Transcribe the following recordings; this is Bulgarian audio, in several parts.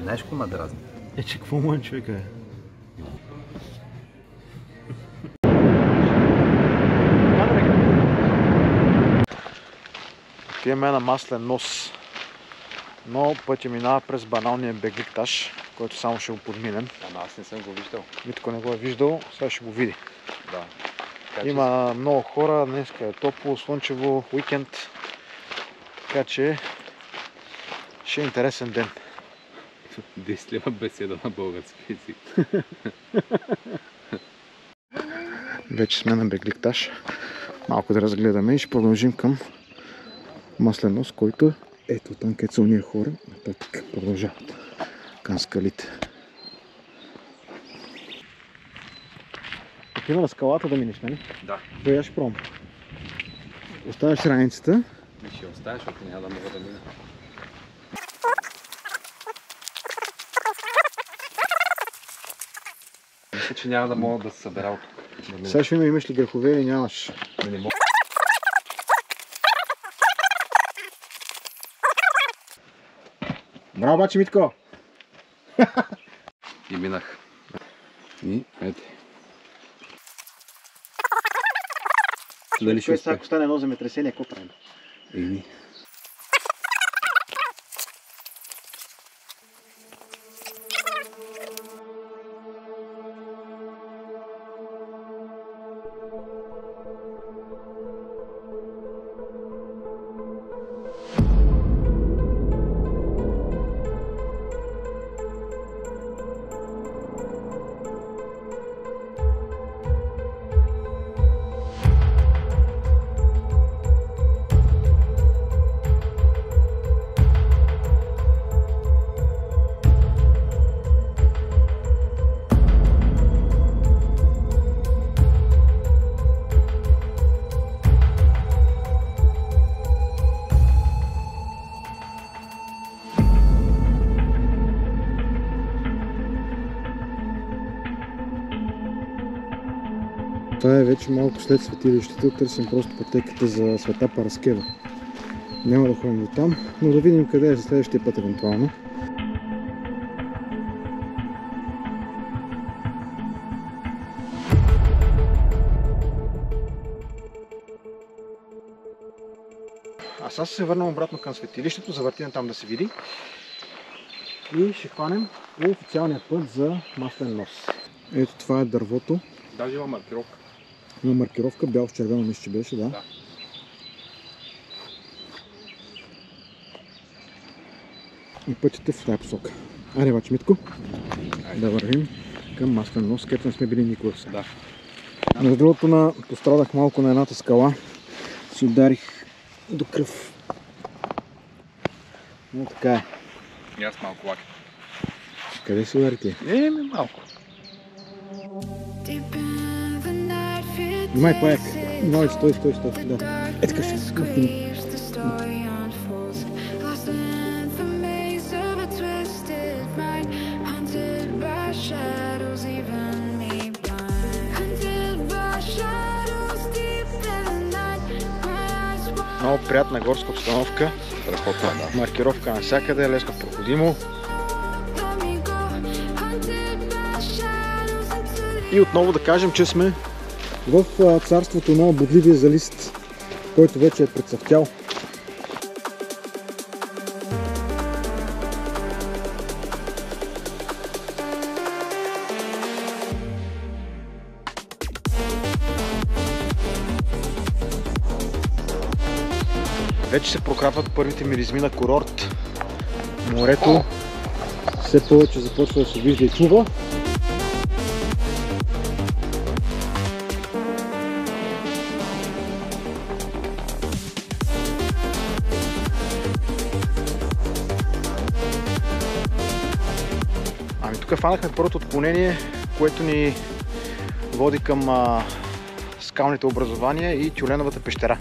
Знаеш какво ма дразни? Че какво му е човека? Отиваме на Маслен нос, но пътя минава през баналния Бегликташ, който само ще го подминем. Ама аз не съм го виждал. Митко не го е виждал, сега ще го види. Да. Има много хора, днес е топло, слънчево, уикенд, така че ще е интересен ден. 10 лева беседа на български език. Вече сме на Бегликташ. Малко да разгледаме и ще продължим към Маслен нос, който ето там, където са уния хора, нататък продължават към скалите. Отива на скалата да минеш, нали? Да. Той ще пробвам. Оставяш раницата. И ще оставиш, защото няма да мога да мина. Мисля, че няма да мога да се събера от тук. Сега ще имаш ли грехове или нямаш? Не мога. Браво, бачи Митко! И минах. И ето. Дали ще успех? Ако стане едно земетресение, какво правим? Еми. Това е вече малко след светилището, търсим просто пътеката за Света Параскева. Няма да ходим до там, но да видим къде е за следващия път евентуално. А сега се върнем обратно към светилището, завъртим там да се види. И ще хванем официалния път за Маслен нос. Ето това е дървото. Даже има маркировка. Има маркировка, бял с червено мисля, че беше, да. Да. И пътят е в тази посока. Айде, бачи Митко, да вървим към Маслен нос, където не сме били никога. Да. Между другото, пострадах малко на едната скала. Си ударих до кръв. Но така е. И аз малко лак. Къде си удари ти? Малко. Внимай, паяк. Внимай, стой. Да. Е така ще. Много приятна горска обстановка. Страхотно, да. Маркировка навсякъде, лесно проходимо. И отново да кажем, че сме в царството на бодливия залист, който вече е прецъфтял. Вече се прокапват първите миризми на курорт. Морето все повече започва да се вижда и чува. Ами тук фанахме първото отклонение, което ни води към скалните образования и Тюленовата пещера.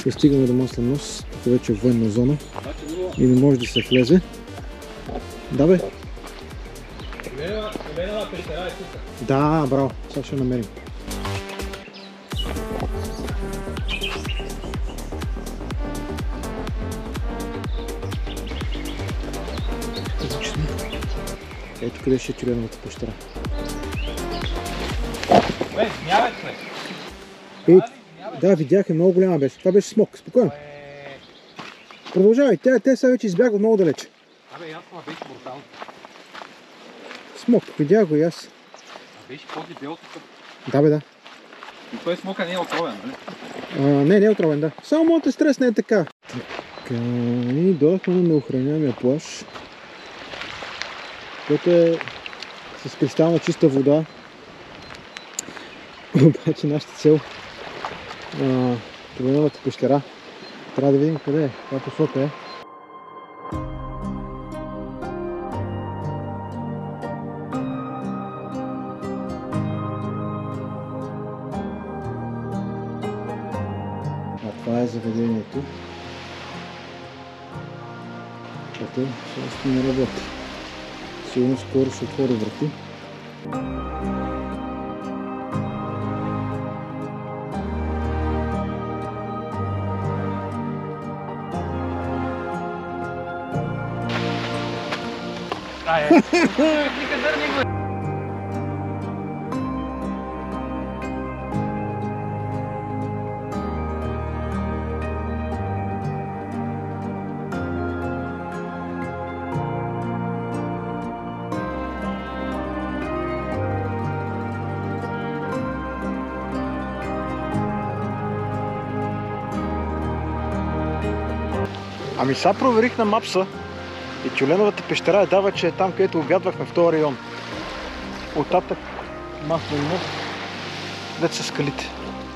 Достигаме до Маслен нос, тук вече е военна зона и не може да се влезе. Да бе? Да, браво, сега ще намерим. Ето къде ще е тюленовата пещера. Бе, смявай се! Да, видях, много голяма беше. Това беше смок, спокойно. Продължавай, те сега вече избягват много далече. Абе, ясно, беше брутално. Смок, видях го и аз. Беше по-дебел тук. Да бе, да. И той смока не е отровен, нали? Не е отровен, да. Само моята стрес не е така. Така, и дойдохме на неохраняемия плаж, който е с кристална чиста вода. Обаче нашата цел, тюленовата пещера, трябва да видим къде е, каква посока е. Това е заведението. Ето, също не работи. Сигурно скоро ще отвори врати. Ами сега проверих на мапса и тюленовата пещера дава, че е там, където обядвахме в този район. Оттатък Маслен нос, дето са скалите.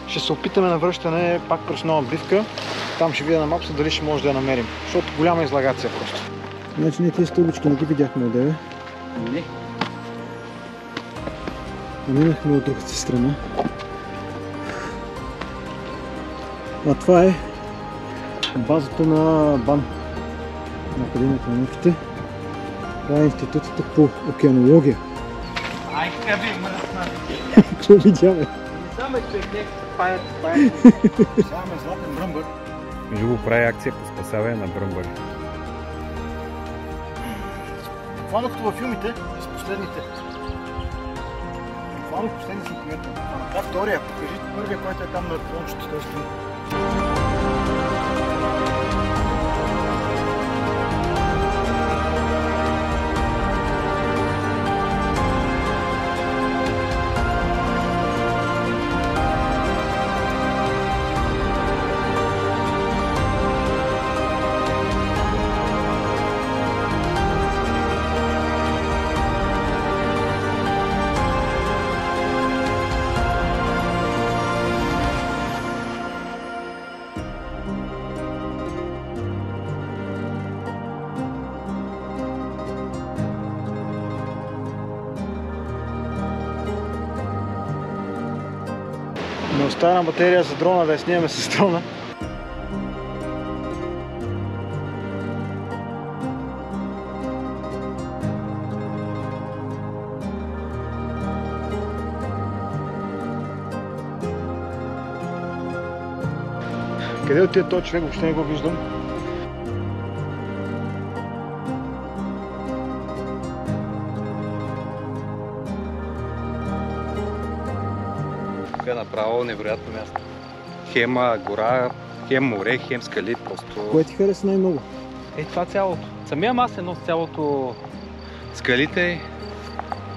Ще се опитаме на връщане пак през нова бивка. Там ще видя на мапса дали ще може да я намерим, защото голяма излагация просто. Значи ние тези стълбички не ги видяхме отдеве. Не. Минахме от другата страна. А това е базата на БАН, на Академията на науките. Това е институтът по океанология. Ай, къде мръсна! Какво видяме? Само човек, паят. Саме златен бръмбър. Живо прави акция по спасяване на бръмбъри. Буквално като във филмите с последните. Буквално с последните сантиметри. Това втория, покажи първия, който е там на клончето, той стои. Не остана батерия за дрона, да я снимаме с дрона. Къде отиде този човек? Въобще не го виждам. Тук е направо невероятно място. Хем гора, хем море, хем скали, просто... Кое ти хареса най-много? Е, това цялото. Самия Маслен нос, цялото... Скалите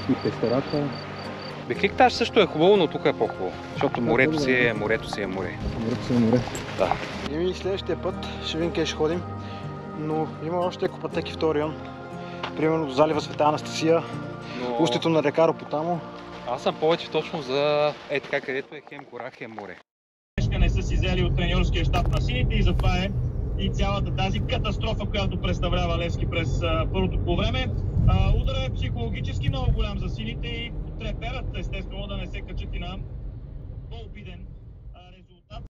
и пещерата. Бекриктаж също е хубаво, но тук е по-хубаво. Защото морето си е море. Морето си е море. Да. И следващия път ще видим къде ще ходим. Но има още няколко пътеки в този район. Примерно до залива Света Анастасия, устието на река Ропотамо. Аз съм повече точно за така, където е хем гора, хем море. Не са си взели от треньорския щаб на сините и затова е и цялата тази катастрофа, която представлява Левски през първото по време. Ударът е психологически много голям за сините и треперат естествено да не се качат и на по-обиден